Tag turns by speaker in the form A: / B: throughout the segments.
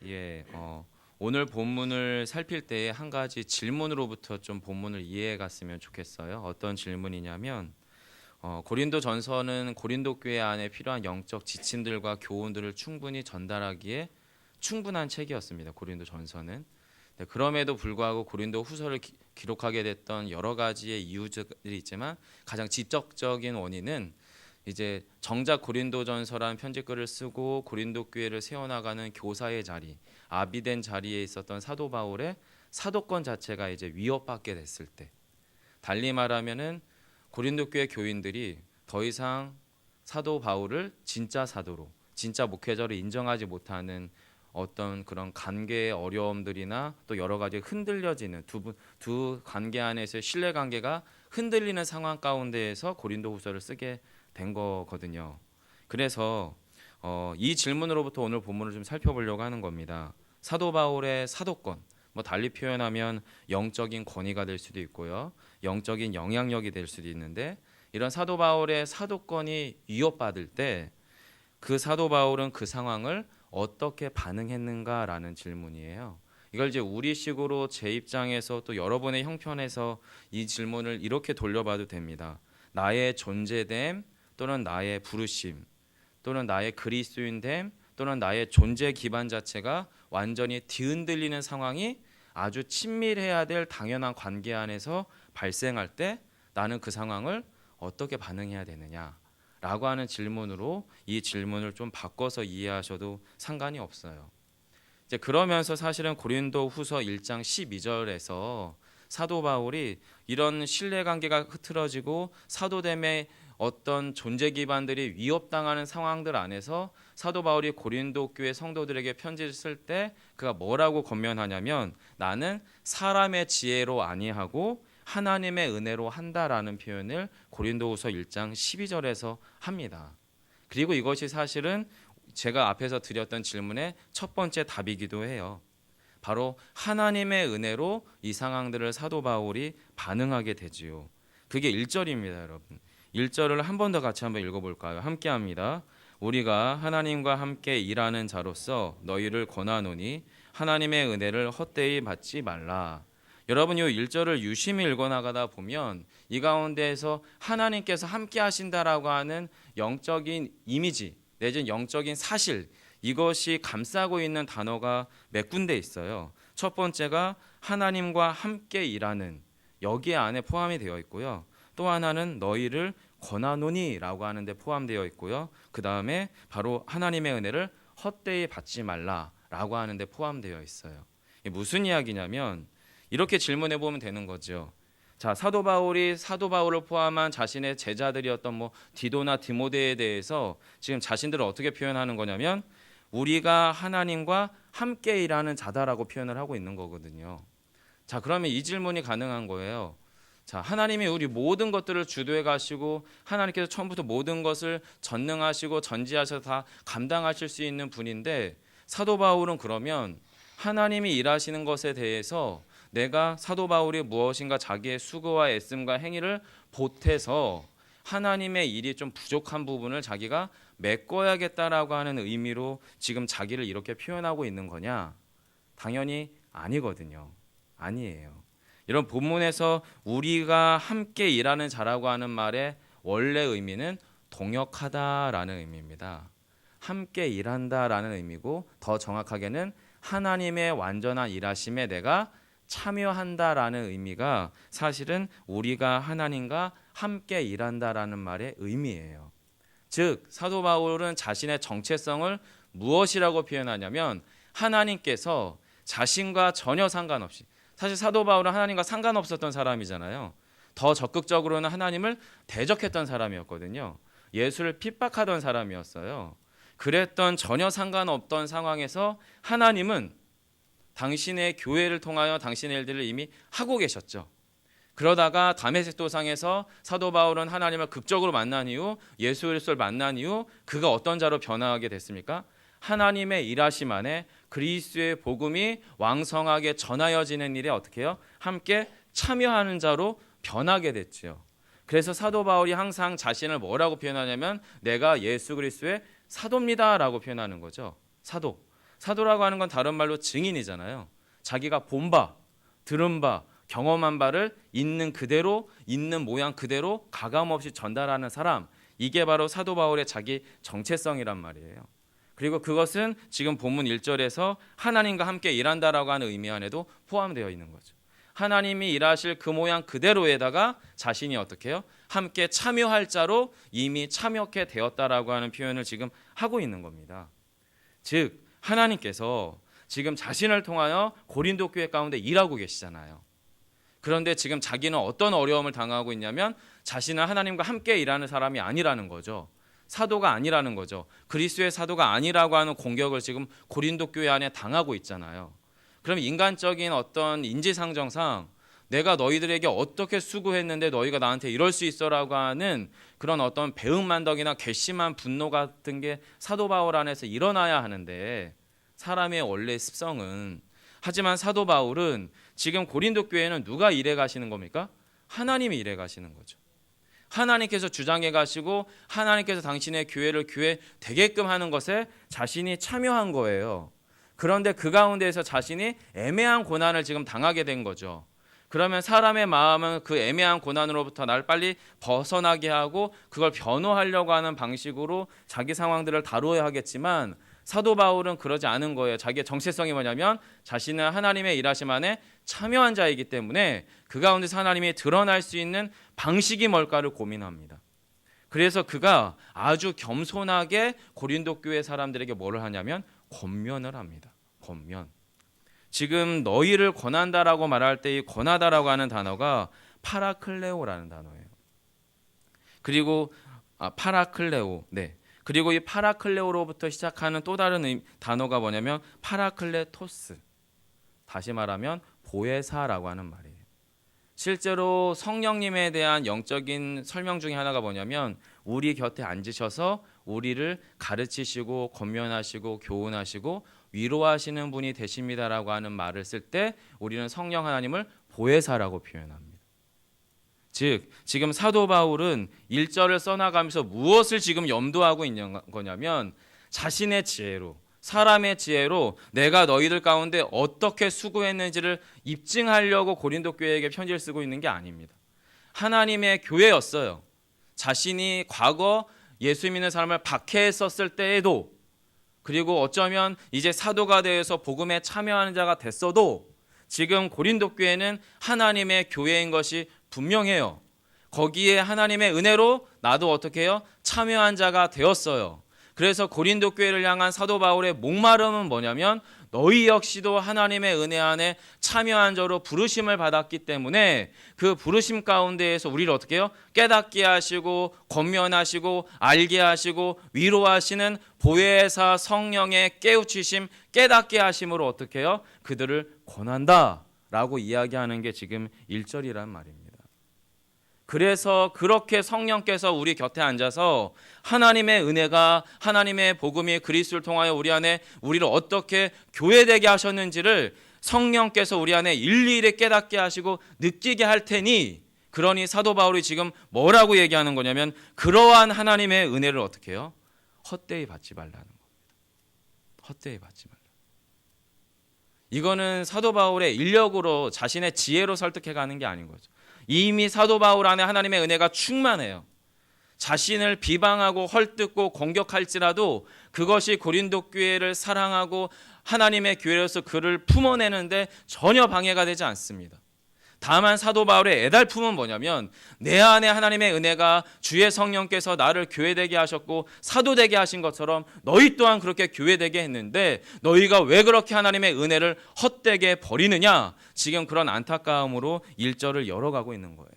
A: 예, 오늘 본문을 살필 때에 한 가지 질문으로부터 좀 본문을 이해해 갔으면 좋겠어요. 어떤 질문이냐면, 고린도 전서는 고린도 교회 안에 필요한 영적 지침들과 교훈들을 충분히 전달하기에 충분한 책이었습니다. 고린도 전서는. 네, 그럼에도 불구하고 고린도 후서를 기록하게 됐던 여러 가지의 이유들이 있지만 가장 직접적인 원인은 이제 정작 고린도전서라는 편지글을 쓰고 고린도 교회를 세워나가는 교사의 자리, 아비된 자리에 있었던 사도 바울의 사도권 자체가 이제 위협받게 됐을 때, 달리 말하면은 고린도 교회 교인들이 더 이상 사도 바울을 진짜 사도로, 진짜 목회자로 인정하지 못하는 어떤 그런 관계의 어려움들이나 또 여러 가지 흔들려지는 두 관계 안에서의 신뢰 관계가 흔들리는 상황 가운데에서 고린도후서를 쓰게 된 거거든요. 그래서 이 질문으로부터 오늘 본문을 좀 살펴보려고 하는 겁니다. 사도 바울의 사도권, 뭐 달리 표현하면 영적인 권위가 될 수도 있고요, 영적인 영향력이 될 수도 있는데, 이런 사도 바울의 사도권이 위협받을 때 그 사도 바울은 그 상황을 어떻게 반응했는가라는 질문이에요. 이걸 이제 우리식으로 제 입장에서 또 여러분의 형편에서 이 질문을 이렇게 돌려봐도 됩니다. 나의 존재됨 또는 나의 부르심 또는 나의 그리스도인됨 또는 나의 존재 기반 자체가 완전히 뒤흔들리는 상황이 아주 친밀해야 될 당연한 관계 안에서 발생할 때 나는 그 상황을 어떻게 반응해야 되느냐라고 하는 질문으로 이 질문을 좀 바꿔서 이해하셔도 상관이 없어요. 이제 그러면서 사실은 고린도후서 1장 12절에서 사도 바울이 이런 신뢰관계가 흐트러지고 사도됨의 어떤 존재 기반들이 위협당하는 상황들 안에서 사도 바울이 고린도 교회 성도들에게 편지를 쓸 때 그가 뭐라고 권면하냐면, 나는 사람의 지혜로 아니하고 하나님의 은혜로 한다라는 표현을 고린도후서 1장 12절에서 합니다. 그리고 이것이 사실은 제가 앞에서 드렸던 질문의 첫 번째 답이기도 해요. 바로 하나님의 은혜로 이 상황들을 사도 바울이 반응하게 되지요. 그게 1절입니다, 여러분. 1절을 한 번 더 같이 한번 읽어볼까요? 함께 합니다. 우리가 하나님과 함께 일하는 자로서 너희를 권하노니 하나님의 은혜를 헛되이 받지 말라. 여러분, 이 1절을 유심히 읽어나가다 보면 이 가운데에서 하나님께서 함께 하신다라고 하는 영적인 이미지 내지는 영적인 사실, 이것이 감싸고 있는 단어가 몇 군데 있어요. 첫 번째가 하나님과 함께 일하는, 여기 안에 포함이 되어 있고요. 또 하나는 너희를 권하노니라고 하는데 포함되어 있고요. 그 다음에 바로 하나님의 은혜를 헛되이 받지 말라라고 하는데 포함되어 있어요. 이게 무슨 이야기냐면 이렇게 질문해 보면 되는 거죠. 자, 사도 바울을 포함한 자신의 제자들이었던 뭐 디도나 디모데에 대해서 지금 자신들을 어떻게 표현하는 거냐면 우리가 하나님과 함께 일하는 자다라고 표현을 하고 있는 거거든요. 자, 그러면 이 질문이 가능한 거예요. 자, 하나님이 우리 모든 것들을 주도해 가시고 하나님께서 처음부터 모든 것을 전능하시고 전지하셔서 다 감당하실 수 있는 분인데, 사도 바울은 그러면 하나님이 일하시는 것에 대해서 내가 사도 바울이 무엇인가 자기의 수고와 애씀과 행위를 보태서 하나님의 일이 좀 부족한 부분을 자기가 메꿔야겠다라고 하는 의미로 지금 자기를 이렇게 표현하고 있는 거냐? 당연히 아니거든요. 아니에요. 이런 본문에서 우리가 함께 일하는 자라고 하는 말의 원래 의미는 동역하다라는 의미입니다. 함께 일한다라는 의미고, 더 정확하게는 하나님의 완전한 일하심에 내가 참여한다라는 의미가 사실은 우리가 하나님과 함께 일한다라는 말의 의미예요. 즉 사도 바울은 자신의 정체성을 무엇이라고 표현하냐면 하나님께서 자신과 전혀 상관없이, 사실 사도 바울은 하나님과 상관없었던 사람이잖아요. 더 적극적으로는 하나님을 대적했던 사람이었거든요. 예수를 핍박하던 사람이었어요. 그랬던 전혀 상관없던 상황에서 하나님은 당신의 교회를 통하여 당신의 일들을 이미 하고 계셨죠. 그러다가 다메섹 도상에서 사도 바울은 하나님을 극적으로 만난 이후, 예수 그리스도를 만난 이후 그가 어떤 자로 변화하게 됐습니까? 하나님의 일하심 안에 그리스도의 복음이 왕성하게 전하여지는 일에 어떻게 해요? 함께 참여하는 자로 변하게 됐죠. 그래서 사도 바울이 항상 자신을 뭐라고 표현하냐면 내가 예수 그리스도의 사도입니다라고 표현하는 거죠. 사도. 사도라고 하는 건 다른 말로 증인이잖아요. 자기가 본 바, 들은 바, 경험한 바를 있는 그대로, 있는 모양 그대로 가감없이 전달하는 사람, 이게 바로 사도 바울의 자기 정체성이란 말이에요. 그리고 그것은 지금 본문 1절에서 하나님과 함께 일한다라고 하는 의미 안에도 포함되어 있는 거죠. 하나님이 일하실 그 모양 그대로에다가 자신이 어떻게 해요? 함께 참여할 자로 이미 참여케 되었다라고 하는 표현을 지금 하고 있는 겁니다. 즉 하나님께서 지금 자신을 통하여 고린도 교회 가운데 일하고 계시잖아요. 그런데 지금 자기는 어떤 어려움을 당하고 있냐면 자신은 하나님과 함께 일하는 사람이 아니라는 거죠. 사도가 아니라는 거죠. 그리스도의 사도가 아니라고 하는 공격을 지금 고린도 교회 안에 당하고 있잖아요. 그럼 인간적인 어떤 인지상정상 내가 너희들에게 어떻게 수고했는데 너희가 나한테 이럴 수 있어라고 하는 그런 어떤 배은만덕이나 괘씸한 분노 같은 게 사도 바울 안에서 일어나야 하는데 사람의 원래 습성은, 하지만 사도 바울은 지금 고린도 교회는 누가 일해 가시는 겁니까? 하나님이 일해 가시는 거죠. 하나님께서 주장해 가시고 하나님께서 당신의 교회를 교회 되게끔 하는 것에 자신이 참여한 거예요. 그런데 그 가운데에서 자신이 애매한 고난을 지금 당하게 된 거죠. 그러면 사람의 마음은 그 애매한 고난으로부터 날 빨리 벗어나게 하고 그걸 변호하려고 하는 방식으로 자기 상황들을 다루어야 하겠지만 사도 바울은 그러지 않은 거예요. 자기의 정체성이 뭐냐면 자신은 하나님의 일하심 안에 참여한 자이기 때문에 그 가운데서 하나님이 드러날 수 있는 방식이 뭘까를 고민합니다. 그래서 그가 아주 겸손하게 고린도 교회 사람들에게 뭐를 하냐면 권면을 합니다. 권면. 지금 너희를 권한다라고 말할 때 이 권하다라고 하는 단어가 파라클레오라는 단어예요. 그리고 파라클레오. 네. 그리고 이 파라클레오로부터 시작하는 또 다른 단어가 뭐냐면 파라클레토스. 다시 말하면 보혜사라고 하는 말이에요. 실제로 성령님에 대한 영적인 설명 중에 하나가 뭐냐면 우리 곁에 앉으셔서 우리를 가르치시고 권면하시고 교훈하시고 위로하시는 분이 되십니다라고 하는 말을 쓸 때 우리는 성령 하나님을 보혜사라고 표현합니다. 즉 지금 사도 바울은 1절을 써나가면서 무엇을 지금 염두하고 있는 거냐면 자신의 지혜로, 사람의 지혜로 내가 너희들 가운데 어떻게 수고했는지를 입증하려고 고린도 교회에게 편지를 쓰고 있는 게 아닙니다. 하나님의 교회였어요. 자신이 과거 예수 믿는 사람을 박해했었을 때에도, 그리고 어쩌면 이제 사도가 되어서 복음에 참여하는 자가 됐어도 지금 고린도 교회는 하나님의 교회인 것이 분명해요. 거기에 하나님의 은혜로 나도 어떻게 해요? 참여한 자가 되었어요. 그래서 고린도 교회를 향한 사도 바울의 목마름은 뭐냐면 너희 역시도 하나님의 은혜 안에 참여한 자로 부르심을 받았기 때문에 그 부르심 가운데에서 우리를 어떻게 해요? 깨닫게 하시고 권면하시고 알게 하시고 위로하시는 보혜사 성령의 깨우치심, 깨닫게 하심으로 어떻게 해요? 그들을 권한다라고 이야기하는 게 지금 1절이란 말입니다. 그래서 그렇게 성령께서 우리 곁에 앉아서 하나님의 은혜가, 하나님의 복음이 그리스도를 통하여 우리 안에 우리를 어떻게 교회되게 하셨는지를 성령께서 우리 안에 일일이 깨닫게 하시고 느끼게 할 테니, 그러니 사도 바울이 지금 뭐라고 얘기하는 거냐면 그러한 하나님의 은혜를 어떻게 해요? 헛되이 받지 말라는 겁니다. 헛되이 받지 말라. 이거는 사도 바울의 인력으로 자신의 지혜로 설득해 가는 게 아닌 거죠. 이미 사도 바울 안에 하나님의 은혜가 충만해요. 자신을 비방하고 헐뜯고 공격할지라도 그것이 고린도 교회를 사랑하고 하나님의 교회로서 그를 품어내는데 전혀 방해가 되지 않습니다. 다만 사도 바울의 애달픔은 뭐냐면 내 안에 하나님의 은혜가 주의 성령께서 나를 교회되게 하셨고 사도되게 하신 것처럼 너희 또한 그렇게 교회되게 했는데 너희가 왜 그렇게 하나님의 은혜를 헛되게 버리느냐, 지금 그런 안타까움으로 1절을 열어가고 있는 거예요.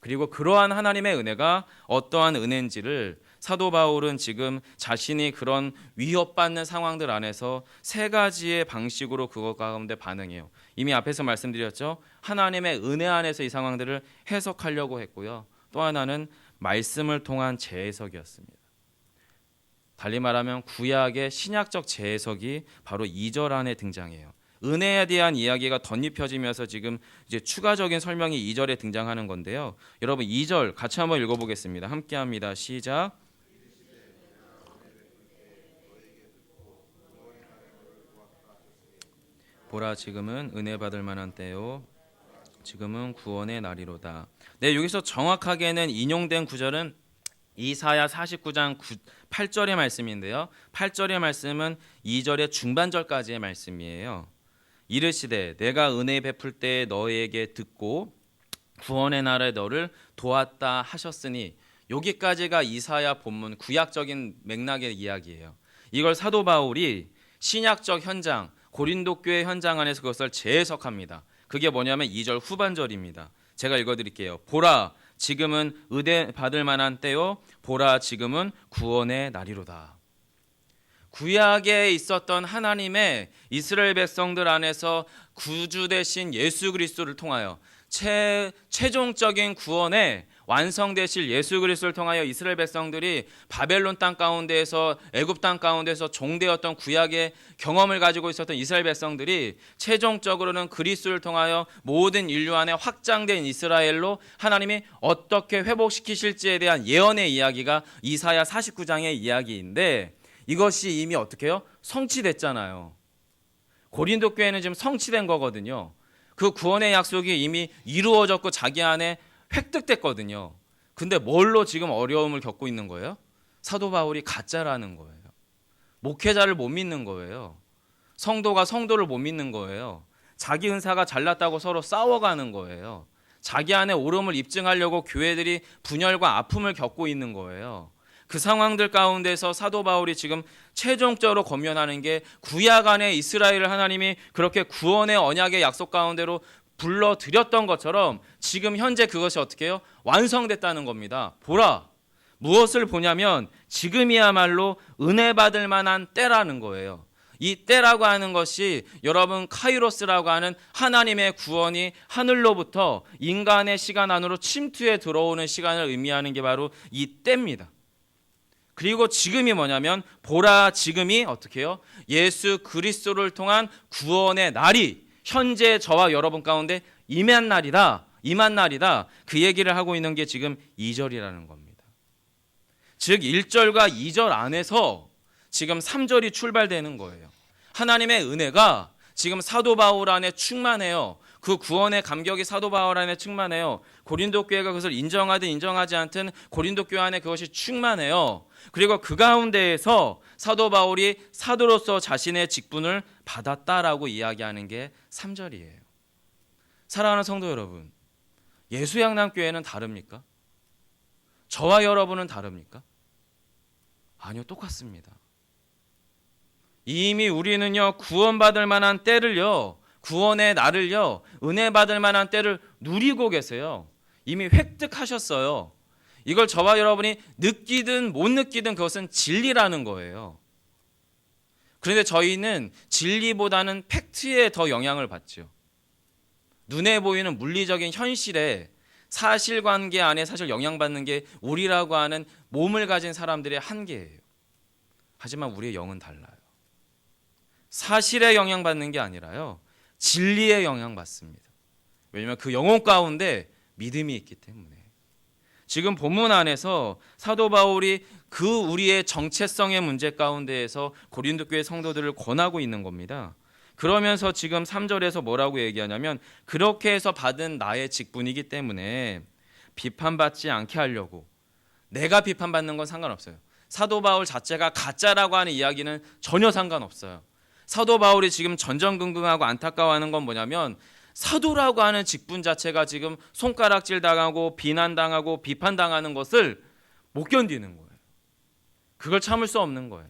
A: 그리고 그러한 하나님의 은혜가 어떠한 은혜인지를 사도 바울은 지금 자신이 그런 위협받는 상황들 안에서 세 가지의 방식으로 그것 가운데 반응해요. 이미 앞에서 말씀드렸죠. 하나님의 은혜 안에서 이 상황들을 해석하려고 했고요. 또 하나는 말씀을 통한 재해석이었습니다. 달리 말하면 구약의 신약적 재해석이 바로 2절 안에 등장해요. 은혜에 대한 이야기가 덧입혀지면서 지금 이제 추가적인 설명이 2절에 등장하는 건데요. 여러분 2절 같이 한번 읽어보겠습니다. 함께합니다. 시작. 보라 지금은 은혜 받을 만한 때요 지금은 구원의 날이로다. 네, 여기서 정확하게는 인용된 구절은 이사야 49장 8절의 말씀인데요. 8절의 말씀은 2절의 중반절까지의 말씀이에요. 이르시되 내가 은혜 베풀 때 너에게 듣고 구원의 날에 너를 도왔다 하셨으니, 여기까지가 이사야 본문 구약적인 맥락의 이야기예요. 이걸 사도 바울이 신약적 현장, 고린도 교회 현장 안에서 그것을 재해석합니다. 그게 뭐냐면 2절 후반절입니다. 제가 읽어드릴게요. 보라 지금은 은혜 받을 만한 때요 보라 지금은 구원의 날이로다. 구약에 있었던 하나님의 이스라엘 백성들 안에서 구주 되신 예수 그리스도를 통하여 최종적인 구원에 완성되실 예수 그리스도를 통하여 이스라엘 백성들이 바벨론 땅 가운데에서 애굽 땅 가운데서 종되었던 구약의 경험을 가지고 있었던 이스라엘 백성들이 최종적으로는 그리스도를 통하여 모든 인류 안에 확장된 이스라엘로 하나님이 어떻게 회복시키실지에 대한 예언의 이야기가 이사야 49장의 이야기인데, 이것이 이미 어떻게 해요? 성취됐잖아요. 고린도 교회는 지금 성취된 거거든요. 그 구원의 약속이 이미 이루어졌고 자기 안에 획득됐거든요. 근데 뭘로 지금 어려움을 겪고 있는 거예요? 사도 바울이 가짜라는 거예요. 목회자를 못 믿는 거예요. 성도가 성도를 못 믿는 거예요. 자기 은사가 잘났다고 서로 싸워가는 거예요. 자기 안에 옳음을 입증하려고 교회들이 분열과 아픔을 겪고 있는 거예요. 그 상황들 가운데서 사도 바울이 지금 최종적으로 권면하는 게 구약 안에 이스라엘을 하나님이 그렇게 구원의 언약의 약속 가운데로 불러들였던 것처럼 지금 현재 그것이 어떻게 해요? 완성됐다는 겁니다. 보라, 무엇을 보냐면 지금이야말로 은혜 받을 만한 때라는 거예요. 이 때라고 하는 것이 여러분 카이로스라고 하는 하나님의 구원이 하늘로부터 인간의 시간 안으로 침투해 들어오는 시간을 의미하는 게 바로 이 때입니다. 그리고 지금이 뭐냐면 보라 지금이 어떻게 해요? 예수 그리스도를 통한 구원의 날이 현재 저와 여러분 가운데 임한 날이다. 그 얘기를 하고 있는 게 지금 2절이라는 겁니다. 즉 1절과 2절 안에서 지금 3절이 출발되는 거예요. 하나님의 은혜가 지금 사도 바울 안에 충만해요. 그 구원의 감격이 사도 바울 안에 충만해요. 고린도 교회가 그것을 인정하든 인정하지 않든 고린도 교회 안에 그것이 충만해요. 그리고 그 가운데에서 사도 바울이 사도로서 자신의 직분을 받았다라고 이야기하는 게 3절이에요. 사랑하는 성도 여러분, 예수양남교회는 다릅니까? 저와 여러분은 다릅니까? 아니요, 똑같습니다. 이미 우리는요, 구원받을 만한 때를요, 구원의 날을요, 은혜 받을 만한 때를 누리고 계세요. 이미 획득하셨어요. 이걸 저와 여러분이 느끼든 못 느끼든 그것은 진리라는 거예요. 그런데 저희는 진리보다는 팩트에 더 영향을 받죠. 눈에 보이는 물리적인 현실에 사실관계 안에 사실 영향받는 게 우리라고 하는 몸을 가진 사람들의 한계예요. 하지만 우리의 영은 달라요. 사실에 영향받는 게 아니라요, 진리에 영향받습니다. 왜냐하면 그 영혼 가운데 믿음이 있기 때문에. 지금 본문 안에서 사도 바울이 그 우리의 정체성의 문제 가운데에서 고린도 교회 성도들을 권하고 있는 겁니다. 그러면서 지금 3절에서 뭐라고 얘기하냐면 그렇게 해서 받은 나의 직분이기 때문에 비판받지 않게 하려고. 내가 비판받는 건 상관없어요. 사도 바울 자체가 가짜라고 하는 이야기는 전혀 상관없어요. 사도 바울이 지금 전전긍긍하고 안타까워하는 건 뭐냐면 사도라고 하는 직분 자체가 지금 손가락질 당하고 비난당하고 비판당하는 것을 못 견디는 거예요. 그걸 참을 수 없는 거예요.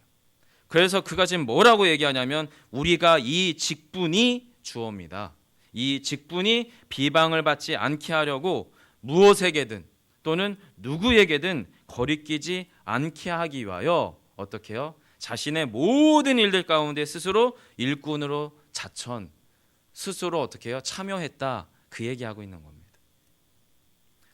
A: 그래서 그가 지금 뭐라고 얘기하냐면 우리가 이 직분이 주어입니다. 이 직분이 비방을 받지 않게 하려고 무엇에게든 또는 누구에게든 거리끼지 않게 하기 위하여 어떻게 해요? 자신의 모든 일들 가운데 스스로 일꾼으로 자천, 스스로 어떻게 해요? 참여했다. 그 얘기하고 있는 겁니다.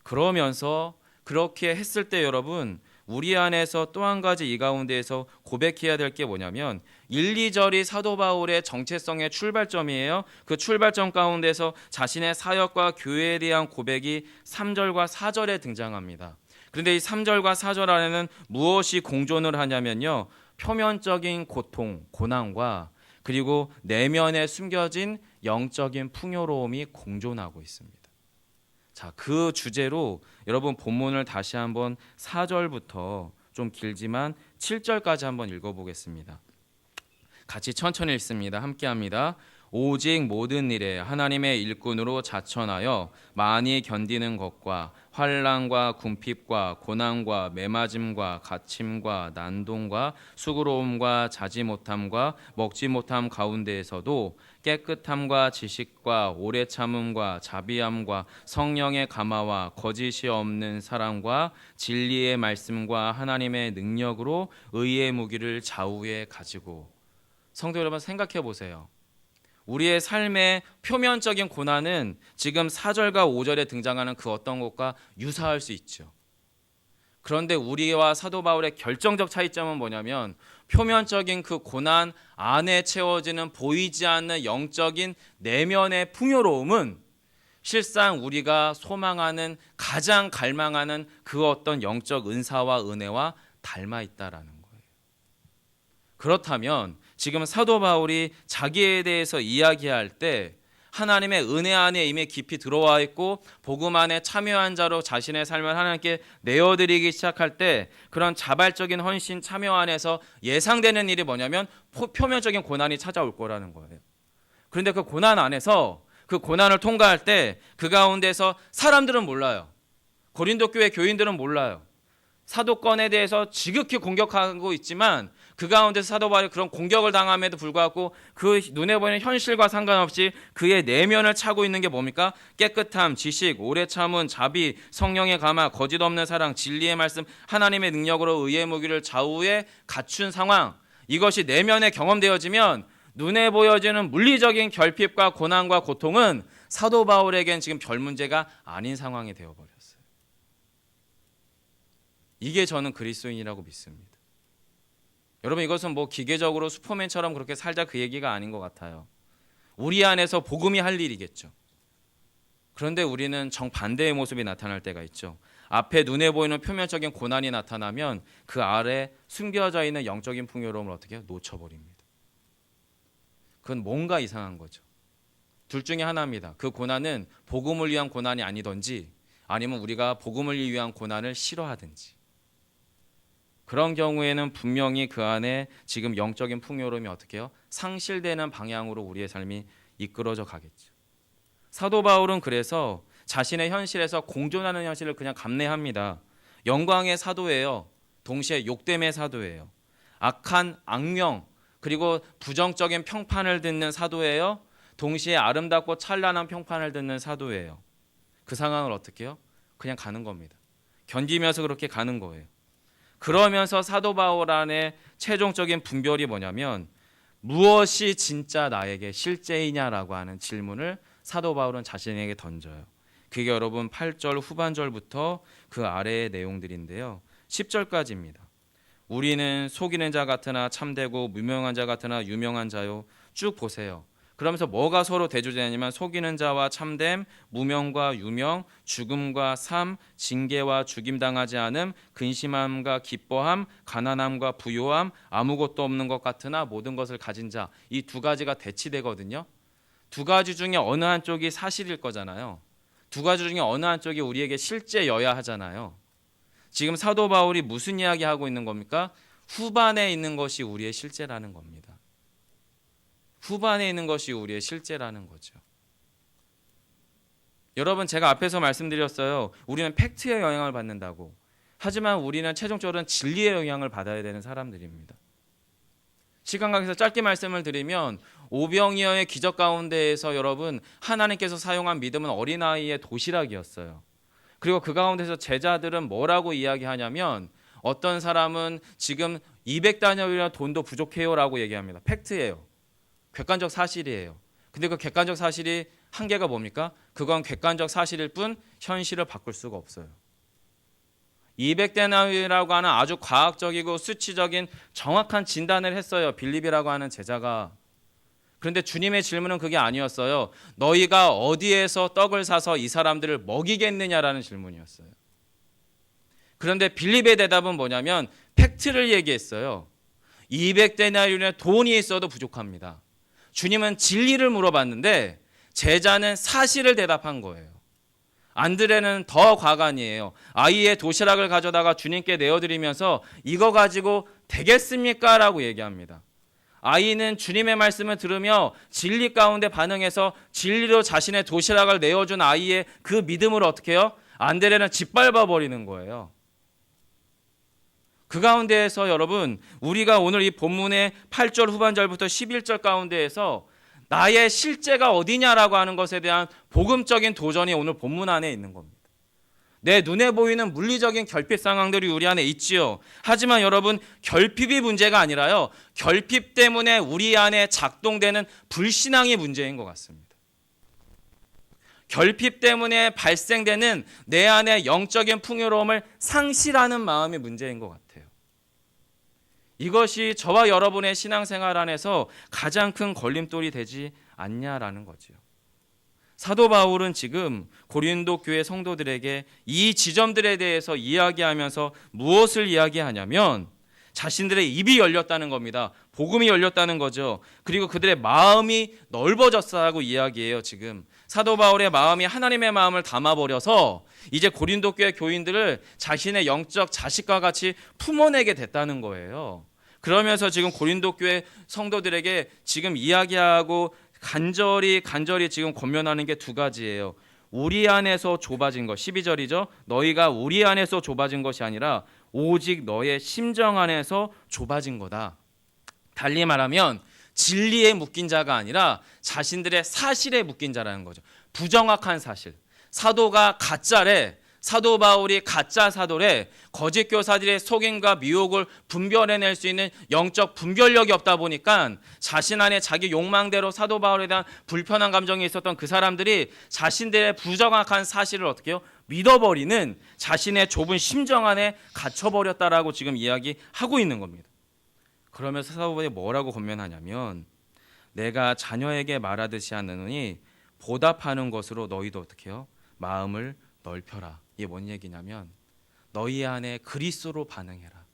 A: 그러면서 그렇게 했을 때 여러분, 우리 안에서 또 한 가지 이 가운데에서 고백해야 될 게 뭐냐면 1, 2절이 사도 바울의 정체성의 출발점이에요. 그 출발점 가운데서 자신의 사역과 교회에 대한 고백이 3절과 4절에 등장합니다. 그런데 이 3절과 4절 안에는 무엇이 공존을 하냐면요, 표면적인 고통, 고난과 그리고 내면에 숨겨진 영적인 풍요로움이 공존하고 있습니다. 자, 그 주제로 여러분 본문을 다시 한번 4절부터 좀 길지만 7절까지 한번 읽어보겠습니다. 같이 천천히 읽습니다. 함께합니다. 오직 모든 일에 하나님의 일꾼으로 자천하여 많이 견디는 것과 환난과 궁핍과 고난과 매맞음과 갇힘과 난동과 수고로움과 자지 못함과 먹지 못함 가운데에서도 깨끗함과 지식과 오래 참음과 자비함과 성령의 감화와 거짓이 없는 사랑과 진리의 말씀과 하나님의 능력으로 의의 무기를 좌우에 가지고. 성도 여러분, 생각해 보세요. 우리의 삶의 표면적인 고난은 지금 4절과 5절에 등장하는 그 어떤 것과 유사할 수 있죠. 그런데 우리와 사도 바울의 결정적 차이점은 뭐냐면 표면적인 그 고난 안에 채워지는 보이지 않는 영적인 내면의 풍요로움은 실상 우리가 소망하는, 가장 갈망하는 그 어떤 영적 은사와 은혜와 닮아 있다라는 거예요. 그렇다면 지금 사도 바울이 자기에 대해서 이야기할 때 하나님의 은혜 안에 이미 깊이 들어와 있고 복음 안에 참여한 자로 자신의 삶을 하나님께 내어드리기 시작할 때 그런 자발적인 헌신 참여 안에서 예상되는 일이 뭐냐면 표면적인 고난이 찾아올 거라는 거예요. 그런데 그 고난 안에서 그 고난을 통과할 때 그 가운데서 사람들은 몰라요. 고린도 교회 교인들은 몰라요. 사도권에 대해서 지극히 공격하고 있지만 그 가운데서 사도 바울이 그런 공격을 당함에도 불구하고 그 눈에 보이는 현실과 상관없이 그의 내면을 차고 있는 게 뭡니까? 깨끗함, 지식, 오래 참은, 자비, 성령의 감화, 거짓 없는 사랑, 진리의 말씀, 하나님의 능력으로 의의 무기를 좌우에 갖춘 상황, 이것이 내면에 경험되어지면 눈에 보여지는 물리적인 결핍과 고난과 고통은 사도 바울에겐 지금 별 문제가 아닌 상황이 되어버렸어요. 이게 저는 그리스도인이라고 믿습니다. 여러분, 이것은 뭐 기계적으로 슈퍼맨처럼 그렇게 살자 그 얘기가 아닌 것 같아요. 우리 안에서 복음이 할 일이겠죠. 그런데 우리는 정반대의 모습이 나타날 때가 있죠. 앞에 눈에 보이는 표면적인 고난이 나타나면 그 아래 숨겨져 있는 영적인 풍요로움을 어떻게 해요? 놓쳐버립니다. 그건 뭔가 이상한 거죠. 둘 중에 하나입니다. 그 고난은 복음을 위한 고난이 아니든지 아니면 우리가 복음을 위한 고난을 싫어하든지. 그런 경우에는 분명히 그 안에 지금 영적인 풍요로움이 어떻게 해요? 상실되는 방향으로 우리의 삶이 이끌어져 가겠죠. 사도 바울은 그래서 자신의 현실에서 공존하는 현실을 그냥 감내합니다. 영광의 사도예요. 동시에 욕됨의 사도예요. 악한 악명 그리고 부정적인 평판을 듣는 사도예요. 동시에 아름답고 찬란한 평판을 듣는 사도예요. 그 상황을 어떻게 해요? 그냥 가는 겁니다. 견디면서 그렇게 가는 거예요. 그러면서 사도 바울 안에 최종적인 분별이 뭐냐면 무엇이 진짜 나에게 실제이냐라고 하는 질문을 사도 바울은 자신에게 던져요. 그게 여러분 8절 후반절부터 그 아래의 내용들인데요. 10절까지입니다. 우리는 속이는 자 같으나 참되고 무명한 자 같으나 유명한 자요. 쭉 보세요. 그러면서 뭐가 서로 대조되냐면 속이는 자와 참됨, 무명과 유명, 죽음과 삶, 징계와 죽임당하지 않음, 근심함과 기뻐함, 가난함과 부요함, 아무것도 없는 것 같으나 모든 것을 가진 자. 이 두 가지가 대치되거든요. 두 가지 중에 어느 한쪽이 사실일 거잖아요. 두 가지 중에 어느 한쪽이 우리에게 실제여야 하잖아요. 지금 사도 바울이 무슨 이야기하고 있는 겁니까? 후반에 있는 것이 우리의 실제라는 겁니다. 후반에 있는 것이 우리의 실제라는 거죠. 여러분, 제가 앞에서 말씀드렸어요. 우리는 팩트의 영향을 받는다고. 하지만 우리는 최종적으로는 진리의 영향을 받아야 되는 사람들입니다. 시간 관계에서 짧게 말씀을 드리면 오병이어의 기적 가운데에서 여러분 하나님께서 사용한 믿음은 어린아이의 도시락이었어요. 그리고 그 가운데서 제자들은 뭐라고 이야기하냐면 어떤 사람은 지금 200다니엘이나 돈도 부족해요라고 얘기합니다. 팩트예요. 객관적 사실이에요. 근데 그 객관적 사실이 한계가 뭡니까? 그건 객관적 사실일 뿐 현실을 바꿀 수가 없어요. 200데나리라고 하는 아주 과학적이고 수치적인 정확한 진단을 했어요. 빌립이라고 하는 제자가. 그런데 주님의 질문은 그게 아니었어요. 너희가 어디에서 떡을 사서 이 사람들을 먹이겠느냐라는 질문이었어요. 그런데 빌립의 대답은 뭐냐면 팩트를 얘기했어요. 200데나리온의 돈이 있어도 부족합니다. 주님은 진리를 물어봤는데 제자는 사실을 대답한 거예요. 안드레는 더 과간이에요. 아이의 도시락을 가져다가 주님께 내어드리면서 이거 가지고 되겠습니까? 라고 얘기합니다. 아이는 주님의 말씀을 들으며 진리 가운데 반응해서 진리로 자신의 도시락을 내어준 아이의 그 믿음을 어떻게 해요? 안드레는 짓밟아 버리는 거예요. 그 가운데에서 여러분, 우리가 오늘 이 본문의 8절 후반절부터 11절 가운데에서 나의 실제가 어디냐라고 하는 것에 대한 복음적인 도전이 오늘 본문 안에 있는 겁니다. 내 눈에 보이는 물리적인 결핍 상황들이 우리 안에 있지요. 하지만 여러분, 결핍이 문제가 아니라요, 결핍 때문에 우리 안에 작동되는 불신앙이 문제인 것 같습니다. 결핍 때문에 발생되는 내 안의 영적인 풍요로움을 상실하는 마음이 문제인 것 같아요. 이것이 저와 여러분의 신앙생활 안에서 가장 큰 걸림돌이 되지 않냐라는 거죠. 사도 바울은 지금 고린도 교회 성도들에게 이 지점들에 대해서 이야기하면서 무엇을 이야기하냐면 자신들의 입이 열렸다는 겁니다. 복음이 열렸다는 거죠. 그리고 그들의 마음이 넓어졌다고 이야기해요. 지금 사도 바울의 마음이 하나님의 마음을 담아버려서 이제 고린도 교회 교인들을 자신의 영적 자식과 같이 품어내게 됐다는 거예요. 그러면서 지금 고린도 교회 성도들에게 지금 이야기하고 간절히 지금 권면하는 게 두 가지예요. 우리 안에서 좁아진 것, 12절이죠. 너희가 우리 안에서 좁아진 것이 아니라 오직 너의 심정 안에서 좁아진 거다. 달리 말하면 진리에 묶인 자가 아니라 자신들의 사실에 묶인 자라는 거죠. 부정확한 사실. 사도가 가짜래. 사도 바울이 가짜 사도래. 거짓 교사들의 속임과 미혹을 분별해낼 수 있는 영적 분별력이 없다 보니까 자신 안에 자기 욕망대로 사도 바울에 대한 불편한 감정이 있었던 그 사람들이 자신들의 부정확한 사실을 어떻게 해요? 믿어버리는 자신의 좁은 심정 안에 갇혀버렸다라고 지금 이야기하고 있는 겁니다. 그러면서 사도 바울이 뭐라고 권면하냐면 내가 자녀에게 말하듯이 하느니 보답하는 것으로 너희도 어떻게 해요? 마음을 넓혀라. 이게 뭔 얘기냐면 너희 안에 그리스도로 반응해라.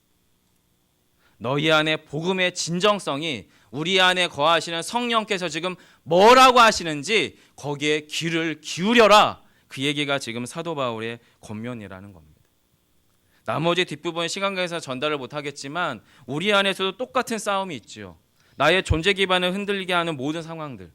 A: 너희 안에 복음의 진정성이 우리 안에 거하시는 성령께서 지금 뭐라고 하시는지 거기에 귀를 기울여라. 그 얘기가 지금 사도 바울의 권면이라는 겁니다. 나머지 뒷부분 시간 관계에서 전달을 못하겠지만 우리 안에서도 똑같은 싸움이 있죠. 나의 존재 기반을 흔들리게 하는 모든 상황들,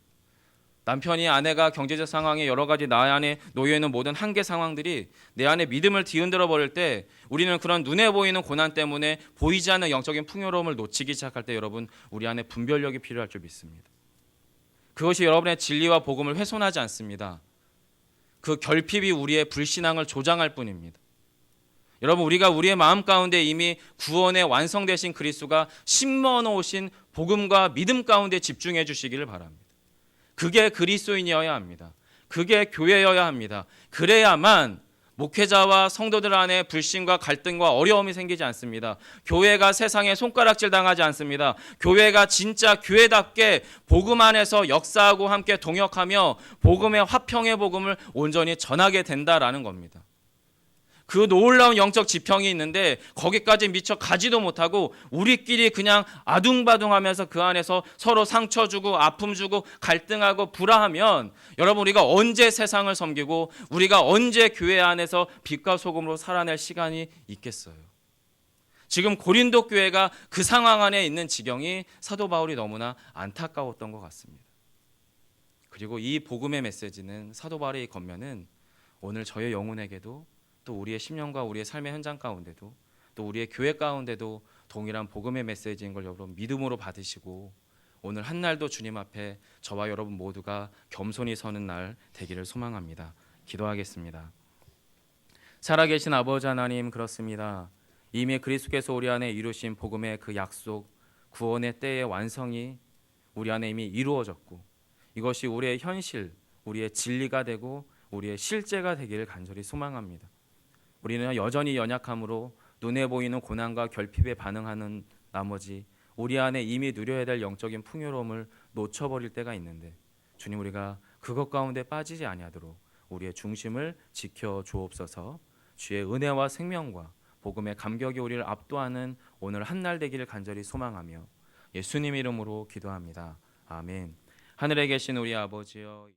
A: 남편이 아내가 경제적 상황에 여러 가지 나 안에 놓여있는 모든 한계 상황들이 내 안에 믿음을 뒤흔들어 버릴 때 우리는 그런 눈에 보이는 고난 때문에 보이지 않는 영적인 풍요로움을 놓치기 시작할 때 여러분 우리 안에 분별력이 필요할 줄 믿습니다. 그것이 여러분의 진리와 복음을 훼손하지 않습니다. 그 결핍이 우리의 불신앙을 조장할 뿐입니다. 여러분 우리가 우리의 마음 가운데 이미 구원의 완성되신 그리스도가 심어 놓으신 복음과 믿음 가운데 집중해 주시기를 바랍니다. 그게 그리스도인이어야 합니다. 그게 교회여야 합니다. 그래야만 목회자와 성도들 안에 불신과 갈등과 어려움이 생기지 않습니다. 교회가 세상에 손가락질 당하지 않습니다. 교회가 진짜 교회답게 복음 안에서 역사하고 함께 동역하며 복음의 화평의 복음을 온전히 전하게 된다라는 겁니다. 그 놀라운 영적 지평이 있는데 거기까지 미처 가지도 못하고 우리끼리 그냥 아둥바둥하면서 그 안에서 서로 상처 주고 아픔 주고 갈등하고 불화하면 여러분 우리가 언제 세상을 섬기고 우리가 언제 교회 안에서 빛과 소금으로 살아낼 시간이 있겠어요. 지금 고린도 교회가 그 상황 안에 있는 지경이 사도 바울이 너무나 안타까웠던 것 같습니다. 그리고 이 복음의 메시지는 사도 바울의 권면은 오늘 저의 영혼에게도 또 우리의 심령과 우리의 삶의 현장 가운데도 또 우리의 교회 가운데도 동일한 복음의 메시지인 걸 여러분 믿음으로 받으시고 오늘 한 날도 주님 앞에 저와 여러분 모두가 겸손히 서는 날 되기를 소망합니다. 기도하겠습니다. 살아계신 아버지 하나님, 그렇습니다. 이미 그리스도께서 우리 안에 이루신 복음의 그 약속, 구원의 때의 완성이 우리 안에 이미 이루어졌고 이것이 우리의 현실, 우리의 진리가 되고 우리의 실제가 되기를 간절히 소망합니다. 우리는 여전히 연약함으로 눈에 보이는 고난과 결핍에 반응하는 나머지 우리 안에 이미 누려야 될 영적인 풍요로움을 놓쳐버릴 때가 있는데 주님 우리가 그것 가운데 빠지지 아니하도록 우리의 중심을 지켜주옵소서. 주의 은혜와 생명과 복음의 감격이 우리를 압도하는 오늘 한 날 되기를 간절히 소망하며 예수님 이름으로 기도합니다. 아멘. 하늘에 계신 우리 아버지여